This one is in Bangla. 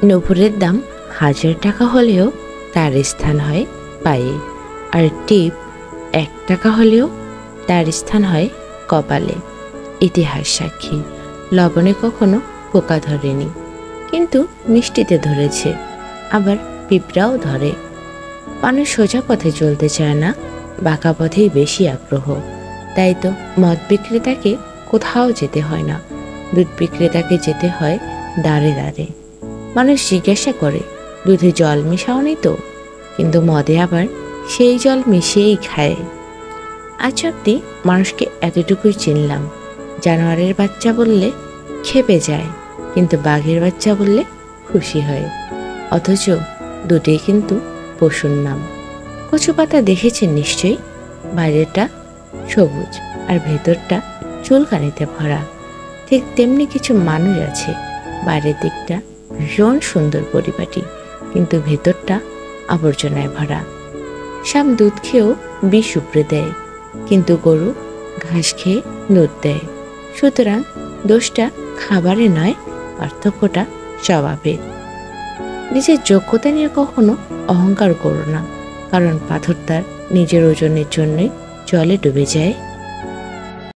নূপুরের দাম 1000 টাকা হলেও তার স্থান হয় পায়ে, আর টিপ 1 টাকা হলেও তার স্থান হয় কপালে। ইতিহাস সাক্ষী, লবণে কখনো পোকা ধরেনি, কিন্তু মিষ্টিতে ধরেছে, আবার পিঁপড়াও ধরে। মানুষ সোজা পথে চলতে চায় না, বাঁকা পথেই বেশি আগ্রহ। তাই তো মদ বিক্রেতাকে কোথাও যেতে হয় না, দুধ বিক্রেতাকে যেতে হয় দাঁড়ে দাঁড়ে। মানুষ জিজ্ঞাসা করে, দুধে জল মেশাওনি তো? কিন্তু মদে আবার সেই জল মিশিয়েই খায়। আজ অব্দি মানুষকে এতটুকুই চিনলাম, জানোয়ারের বাচ্চা বললে খেপে যায়, কিন্তু বাঘের বাচ্চা বললে খুশি হয়। অথচ দুটোই কিন্তু পশুর নাম। কচু পাতা দেখেছেন নিশ্চয়ই, বাইরেটা সবুজ আর ভেতরটা চুলকানিতে ভরা। ঠিক তেমনি কিছু মানুষ আছে, বাইরের দিকটা ভীষণ সুন্দর পরিপাটি, কিন্তু ভেতরটা আবর্জনায় ভরা। সাপ দুধ খেয়েও বিষ উপড়ে দেয়, কিন্তু গরু ঘাস খেয়ে দুধ দেয়। সুতরাং দোষটা খাবারে নয়, পার্থক্যটা স্বভাবে। নিজের যোগ্যতা নিয়ে কখনো অহংকার করো না, কারণ পাথর তার নিজের ওজনের জন্যই জলে ডুবে যায়।